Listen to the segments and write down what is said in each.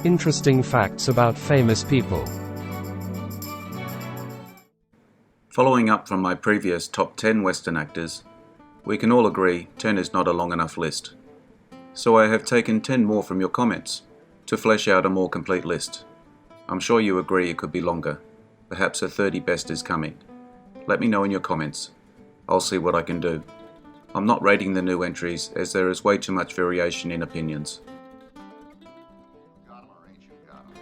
Interesting facts about famous people. Following up from my previous top 10 Western actors, we can all agree 10 is not a long enough list. So I have taken 10 more from your comments to flesh out a more complete list. I'm sure you agree it could be longer. Perhaps a 30 best is coming. Let me know in your comments. I'll see what I can do. I'm not rating the new entries as there is way too much variation in opinions.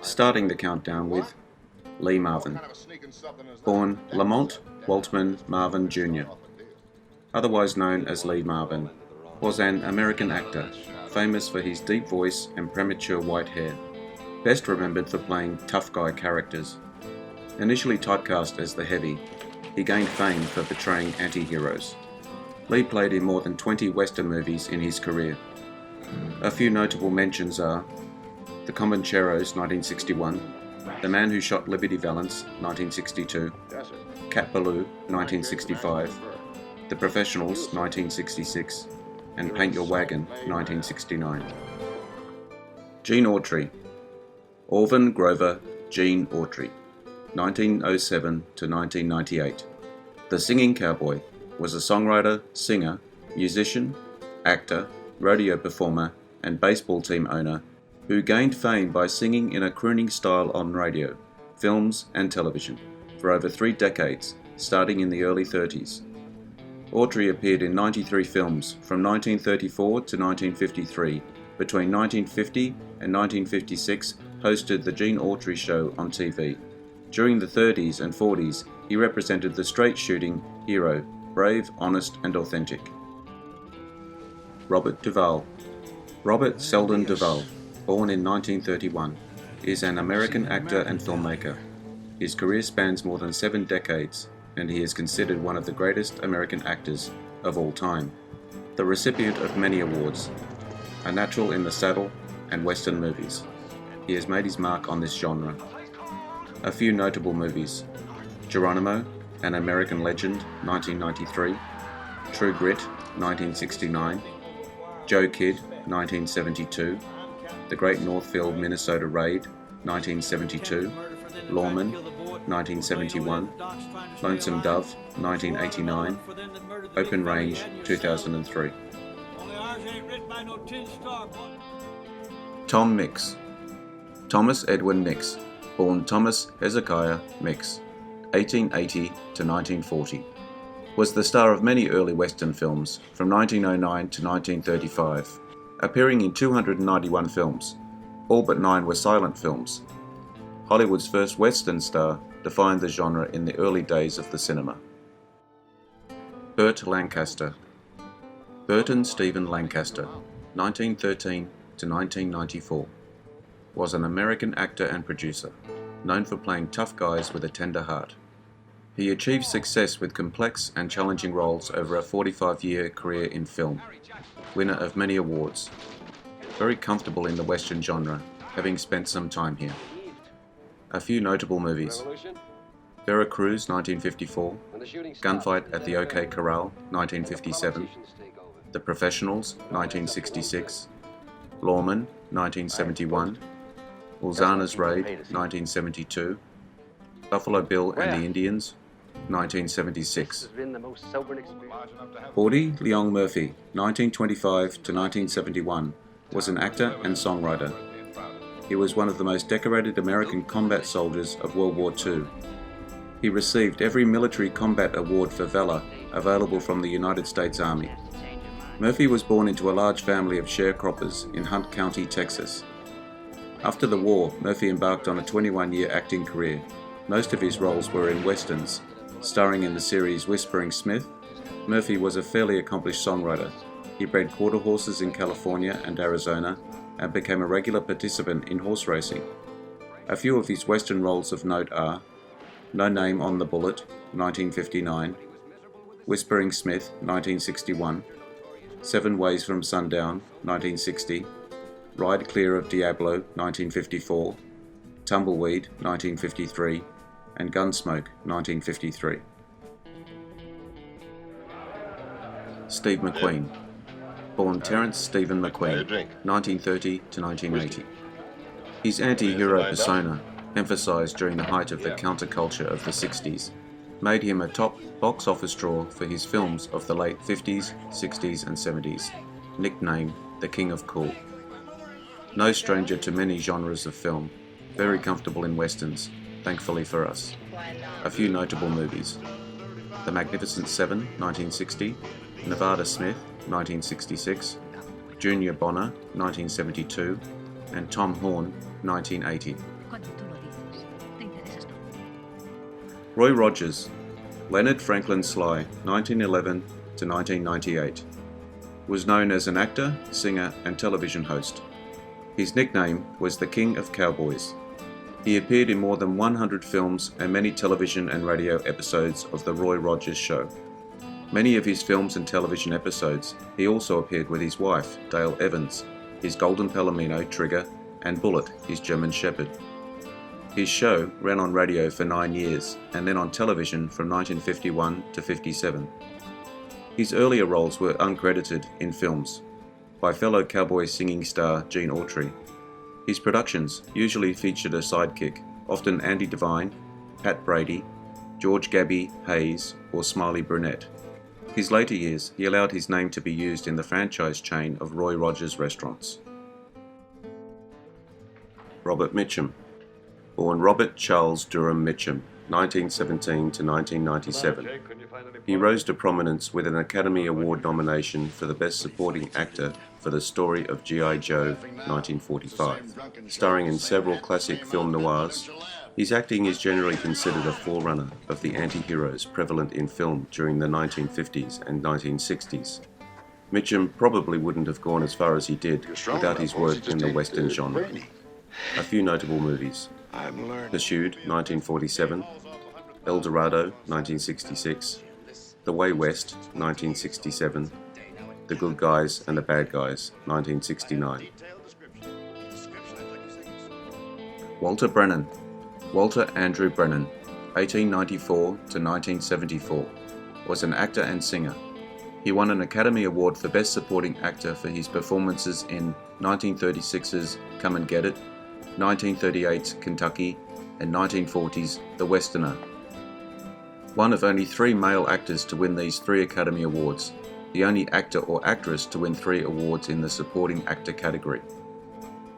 Starting the countdown with Lee Marvin, born Lamont Waltman Marvin Jr, otherwise known as Lee Marvin, was an American actor, famous for his deep voice and premature white hair, best remembered for playing tough guy characters. Initially typecast as the heavy, he gained fame for portraying anti-heroes. Lee played in more than 20 Western movies in his career. A few notable mentions are The Comancheros, 1961, The Man Who Shot Liberty Valance, 1962, Cat Ballou, 1965, The Professionals, 1966, and Paint Your Wagon, 1969. Gene Autry, Orvin Grover Gene Autry, 1907 to 1998. The Singing Cowboy was a songwriter, singer, musician, actor, rodeo performer, and baseball team owner who gained fame by singing in a crooning style on radio, films, and television for over 3 decades, starting in the early 30s. Autry appeared in 93 films from 1934 to 1953. Between 1950 and 1956, hosted The Gene Autry Show on TV. During the 30s and 40s, he represented the straight-shooting hero, brave, honest, and authentic. Robert Duvall. Robert Selden Duvall, born in 1931, is an American actor and filmmaker. His career spans more than 7 decades, and he is considered one of the greatest American actors of all time. The recipient of many awards, a natural in the saddle and Western movies. He has made his mark on this genre. A few notable movies: Geronimo, An American Legend, 1993, True Grit, 1969, Joe Kidd, 1972, The Great Northfield Minnesota Raid, 1972, Lawman, 1971, Lonesome Dove, 1989, Open Range, 2003. Tom Mix. Thomas Edwin Mix, born Thomas Hezekiah Mix, 1880 to 1940, was the star of many early Western films from 1909 to 1935, appearing in 291 films. All but 9 were silent films. Hollywood's first Western star, defined the genre in the early days of the cinema. Burt Lancaster. Burton Stephen Lancaster, 1913 to 1994, was an American actor and producer, known for playing tough guys with a tender heart. He achieved success with complex and challenging roles over a 45-year career in film, winner of many awards. Very comfortable in the Western genre, having spent some time here. A few notable movies: Veracruz, 1954, Gunfight at the OK Corral, 1957, The Professionals, 1966, Lawman, 1971, Ulzana's Raid, 1972, Buffalo Bill and the Indians, 1976. Audie Murphy, 1925 to 1971, was an actor and songwriter. He was one of the most decorated American combat soldiers of World War II. He received every military combat award for valor available from the United States Army. Murphy was born into a large family of sharecroppers in Hunt County, Texas. After the war, Murphy embarked on a 21-year acting career. Most of his roles were in westerns. Starring in the series Whispering Smith, Murphy was a fairly accomplished songwriter. He bred quarter horses in California and Arizona and became a regular participant in horse racing. A few of his western roles of note are No Name on the Bullet, 1959, Whispering Smith, 1961, 7 Ways from Sundown, 1960, Ride Clear of Diablo, 1954, Tumbleweed, 1953, and Gunsmoke, 1953. Steve McQueen, born Terence Stephen McQueen, 1930 to 1980. His anti-hero persona, emphasized during the height of the counterculture of the 60s, made him a top box office draw for his films of the late 50s, 60s and 70s, nicknamed the King of Cool. No stranger to many genres of film, very comfortable in westerns, thankfully for us. A few notable movies: The Magnificent Seven, 1960, Nevada Smith, 1966, Junior Bonner, 1972, and Tom Horn, 1980. Roy Rogers, Leonard Franklin Sly, 1911 to 1998, was known as an actor, singer, and television host. His nickname was the King of Cowboys. He appeared in more than 100 films and many television and radio episodes of The Roy Rogers Show. Many of his films and television episodes, he also appeared with his wife, Dale Evans, his Golden Palomino, Trigger, and Bullet, his German Shepherd. His show ran on radio for 9 years, and then on television from 1951 to 57. His earlier roles were uncredited in films by fellow cowboy singing star Gene Autry. His productions usually featured a sidekick, often Andy Devine, Pat Brady, George Gabby Hayes, or Smiley Brunette. His later years, he allowed his name to be used in the franchise chain of Roy Rogers restaurants. Robert Mitchum, born Robert Charles Durham Mitchum, 1917 to 1997. He rose to prominence with an Academy Award nomination for the Best Supporting Actor for The Story of G.I. Joe, 1945. Starring in several classic film noirs, his acting is generally considered a forerunner of the anti-heroes prevalent in film during the 1950s and 1960s. Mitchum probably wouldn't have gone as far as he did without his work in the Western genre. A few notable movies: Pursued, 1947, El Dorado, 1966, The Way West, 1967, The Good Guys and the Bad Guys, 1969. Walter Brennan, Walter Andrew Brennan, 1894 to 1974, was an actor and singer. He won an Academy Award for Best Supporting Actor for his performances in 1936's Come and Get It, 1938's Kentucky, and 1940's The Westerner. One of only 3 male actors to win these 3 Academy Awards, the only actor or actress to win 3 awards in the Supporting Actor category.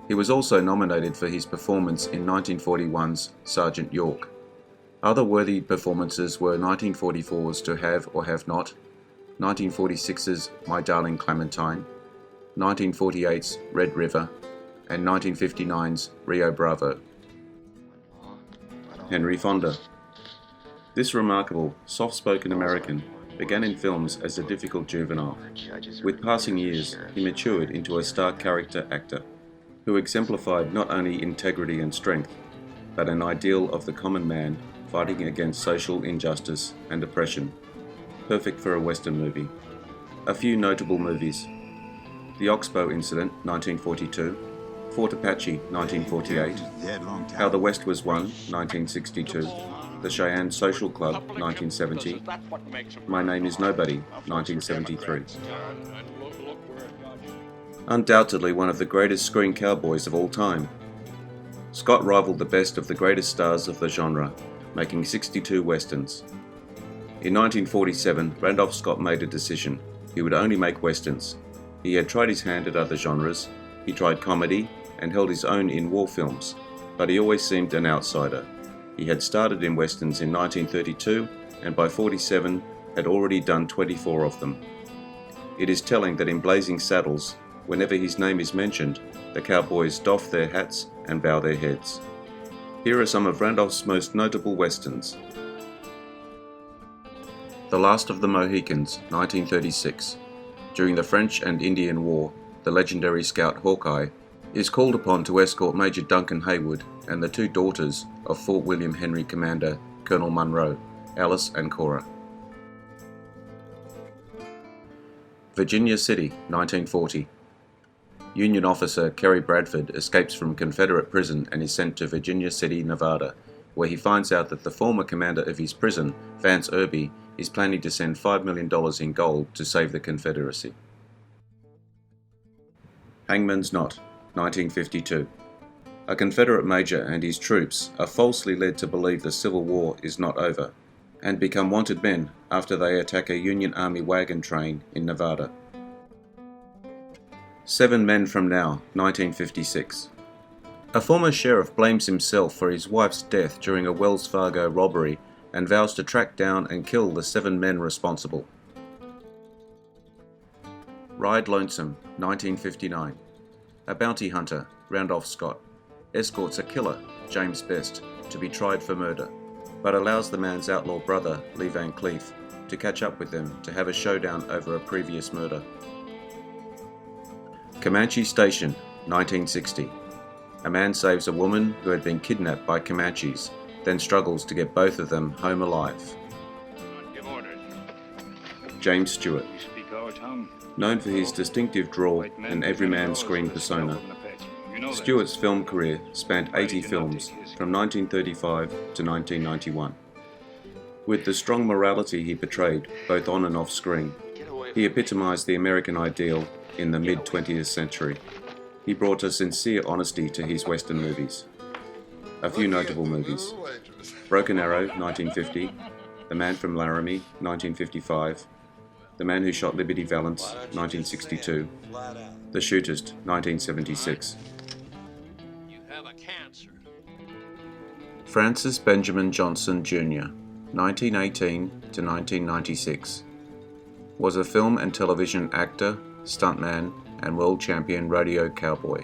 He was also nominated for his performance in 1941's Sergeant York. Other worthy performances were 1944's To Have or Have Not, 1946's My Darling Clementine, 1948's Red River, and 1959's Rio Bravo. Henry Fonda. This remarkable, soft-spoken American began in films as a difficult juvenile. With passing years, he matured into a star character actor who exemplified not only integrity and strength, but an ideal of the common man fighting against social injustice and oppression. Perfect for a Western movie. A few notable movies: The Oxbow Incident, 1942, Fort Apache, 1948, How the West Was Won, 1962, The Cheyenne Social Club, 1970, My Name is Nobody, 1973. Undoubtedly one of the greatest screen cowboys of all time, Scott rivaled the best of the greatest stars of the genre, making 62 westerns. In 1947, Randolph Scott made a decision. He would only make westerns. He had tried his hand at other genres. He tried comedy and held his own in war films, but he always seemed an outsider. He had started in westerns in 1932 and by 47 had already done 24 of them. It is telling that in Blazing Saddles, whenever his name is mentioned, the cowboys doff their hats and bow their heads. Here are some of Randolph's most notable westerns. The Last of the Mohicans, 1936. During the French and Indian War, the legendary scout Hawkeye is called upon to escort Major Duncan Haywood and the 2 daughters of Fort William Henry Commander Colonel Munro, Alice and Cora. Virginia City, 1940. Union officer Kerry Bradford escapes from Confederate prison and is sent to Virginia City, Nevada, where he finds out that the former commander of his prison, Vance Irby, is planning to send $5 million in gold to save the Confederacy. Hangman's Knot, 1952. A Confederate major and his troops are falsely led to believe the Civil War is not over, and become wanted men after they attack a Union Army wagon train in Nevada. 7 Men from Now, 1956. A former sheriff blames himself for his wife's death during a Wells Fargo robbery and vows to track down and kill the 7 men responsible. Ride Lonesome, 1959. A bounty hunter, Randolph Scott, escorts a killer, James Best, to be tried for murder, but allows the man's outlaw brother, Lee Van Cleef, to catch up with them to have a showdown over a previous murder. Comanche Station, 1960. A man saves a woman who had been kidnapped by Comanches, then struggles to get both of them home alive. James Stewart. Known for his distinctive drawl and everyman screen persona, Stewart's film career spanned 80 films from 1935 to 1991. With the strong morality he portrayed both on and off screen, he epitomised the American ideal in the mid-20th century. He brought a sincere honesty to his Western movies. A few notable movies: Broken Arrow, 1950, The Man from Laramie, 1955, The Man Who Shot Liberty Valance, 1962, The Shootist, 1976. Francis Benjamin Johnson Jr., 1918 to 1996, was a film and television actor, stuntman, and world champion rodeo cowboy.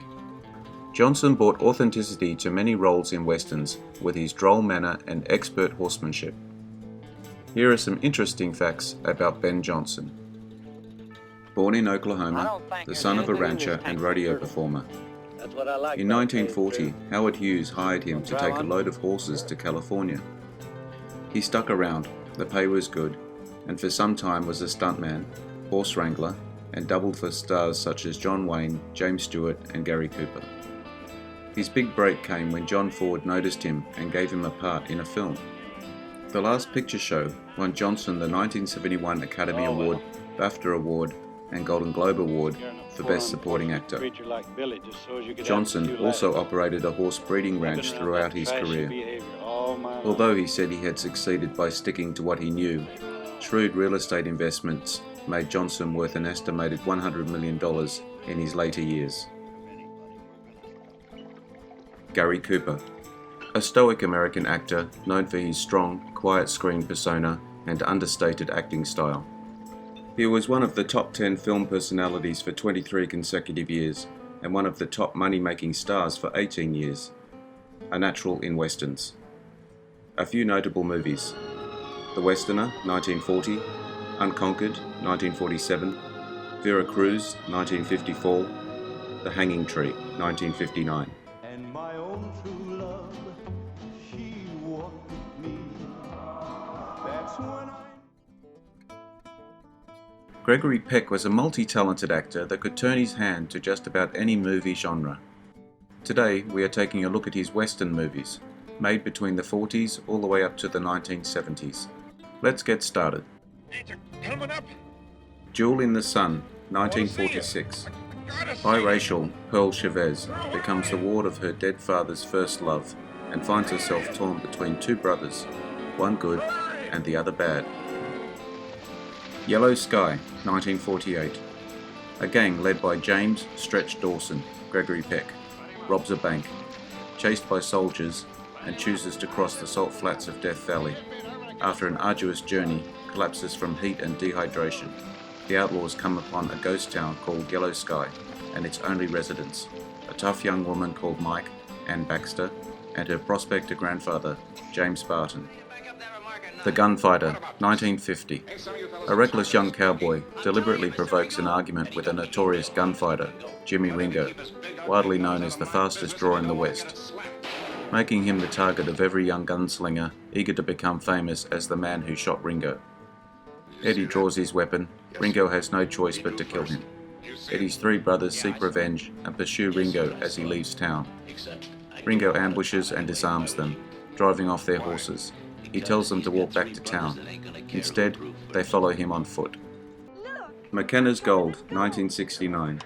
Johnson brought authenticity to many roles in westerns with his droll manner and expert horsemanship. Here are some interesting facts about Ben Johnson. Born in Oklahoma, the son of a rancher and rodeo performer. In 1940, Howard Hughes hired him to take a load of horses to California. He stuck around, the pay was good, and for some time was a stuntman, horse wrangler, and doubled for stars such as John Wayne, James Stewart, and Gary Cooper. His big break came when John Ford noticed him and gave him a part in a film. The Last Picture Show won Johnson the 1971 Academy Award, BAFTA Award, and Golden Globe Award for Best Supporting Actor. Johnson also operated a horse breeding ranch throughout his career. Although he said he had succeeded by sticking to what he knew, shrewd real estate investments made Johnson worth an estimated $100 million in his later years. Gary Cooper, a stoic American actor known for his strong, quiet screen persona and understated acting style. He was one of the top 10 film personalities for 23 consecutive years and one of the top money-making stars for 18 years. A natural in westerns. A few notable movies: The Westerner, 1940, Unconquered, 1947, Vera Cruz, 1954, The Hanging Tree, 1959. And my own true love, she walked with me. That's when Gregory Peck was a multi-talented actor that could turn his hand to just about any movie genre. Today we are taking a look at his Western movies, made between the 40s all the way up to the 1970s. Let's get started. Jewel in the Sun, 1946. Biracial Pearl Chavez becomes the ward of her dead father's first love and finds herself torn between two brothers, one good and the other bad. Yellow Sky, 1948. A gang led by James Stretch Dawson, Gregory Peck, robs a bank, chased by soldiers, and chooses to cross the salt flats of Death Valley. After an arduous journey, collapses from heat and dehydration. The outlaws come upon a ghost town called Yellow Sky and its only residents, a tough young woman called Mike, Ann Baxter, and her prospector grandfather, James Barton. The Gunfighter, 1950. A reckless young cowboy deliberately provokes an argument with a notorious gunfighter, Jimmy Ringo, widely known as the fastest draw in the West, making him the target of every young gunslinger eager to become famous as the man who shot Ringo. Eddie draws his weapon. Ringo has no choice but to kill him. Eddie's three brothers seek revenge and pursue Ringo as he leaves town. Ringo ambushes and disarms them, driving off their horses. He tells them to walk back to town. Instead, they follow him on foot. McKenna's Gold, 1969.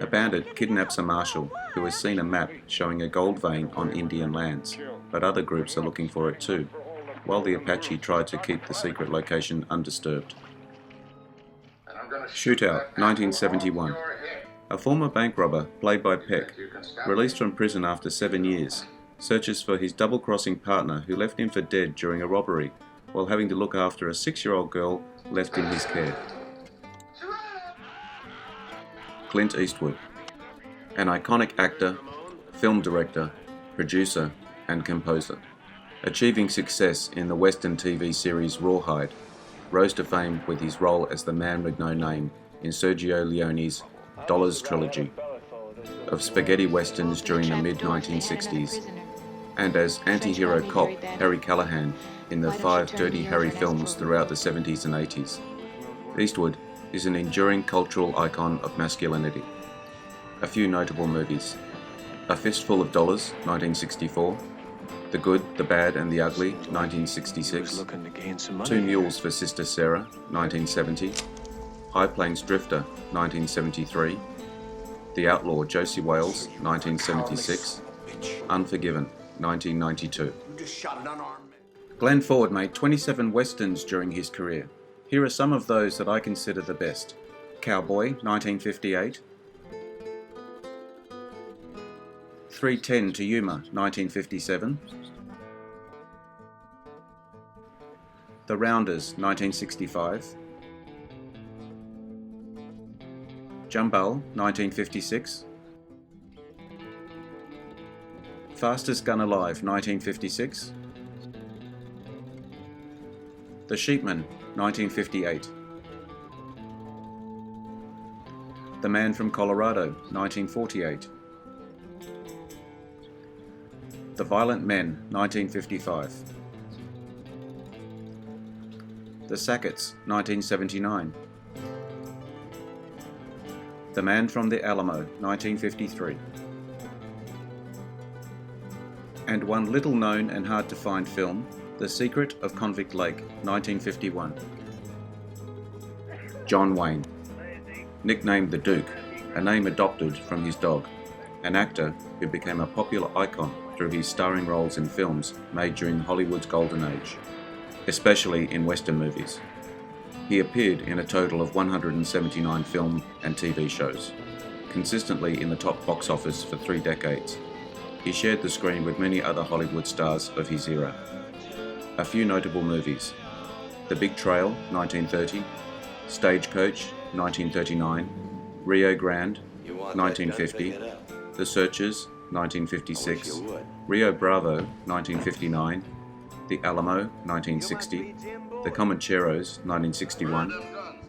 A bandit kidnaps a marshal who has seen a map showing a gold vein on Indian lands, but other groups are looking for it too, while the Apache try to keep the secret location undisturbed. Shootout, 1971. A former bank robber, played by Peck, released from prison after 7 years, searches for his double-crossing partner who left him for dead during a robbery, while having to look after a 6-year-old girl left in his care. Clint Eastwood. An iconic actor, film director, producer, and composer. Achieving success in the Western TV series Rawhide, rose to fame with his role as the man with no name in Sergio Leone's Dollars trilogy of spaghetti westerns during the mid-1960s, and as anti-hero cop Harry Callahan in the 5 Dirty Harry films throughout the 70s and 80s. Eastwood is an enduring cultural icon of masculinity. A few notable movies: A Fistful of Dollars, 1964, The Good, the Bad and the Ugly, 1966, Two Mules for Sister Sarah, 1970, High Plains Drifter, 1973, The Outlaw Josie Wales, 1976, Unforgiven, 1992. Glenn Ford made 27 westerns during his career. Here are some of those that I consider the best: Cowboy, 1958, 3:10 to Yuma, 1957, The Rounders, 1965, Jumble, 1956, Fastest Gun Alive, 1956, The Sheepman, 1958, The Man from Colorado, 1948, The Violent Men, 1955, The Sackets, 1979, The Man from the Alamo, 1953, and one little known and hard to find film, The Secret of Convict Lake, 1951. John Wayne. Nicknamed the Duke, a name adopted from his dog, an actor who became a popular icon through his starring roles in films made during Hollywood's golden age, especially in Western movies. He appeared in a total of 179 film and TV shows, consistently in the top box office for 3 decades. He shared the screen with many other Hollywood stars of his era. A few notable movies: The Big Trail, 1930, Stagecoach, 1939, Rio Grande, 1950, The Searchers, 1956, Rio Bravo, 1959, The Alamo, 1960, The Comancheros, 1961,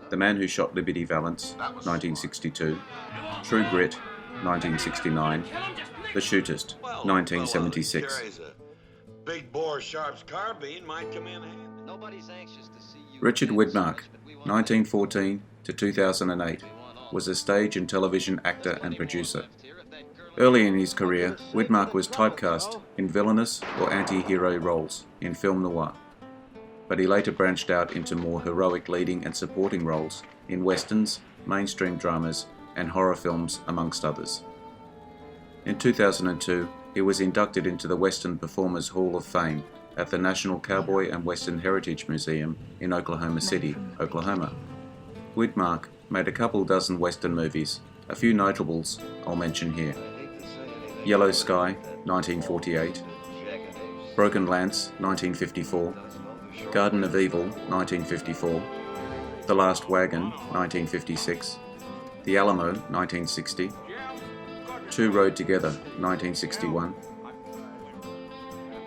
The Man Who Shot Liberty Valance, 1962, True Grit, 1969, The Shootist, 1976. Big bore Sharp's carbine might come in handy. Richard Widmark, 1914 to 2008, was a stage and television actor and producer. Early in his career, Widmark was typecast in villainous or anti-hero roles in film noir, but he later branched out into more heroic leading and supporting roles in westerns, mainstream dramas, and horror films, amongst others. In 2002, he was inducted into the Western Performers Hall of Fame at the National Cowboy and Western Heritage Museum in Oklahoma City, Oklahoma. Widmark made a couple dozen Western movies. A few notables I'll mention here: Yellow Sky, 1948, Broken Lance, 1954, Garden of Evil, 1954, The Last Wagon, 1956, The Alamo, 1960, Two Rode Together, 1961.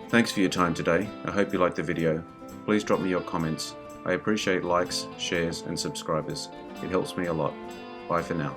Thanks for your time today. I hope you liked the video. Please drop me your comments. I appreciate likes, shares and subscribers. It helps me a lot. Bye for now.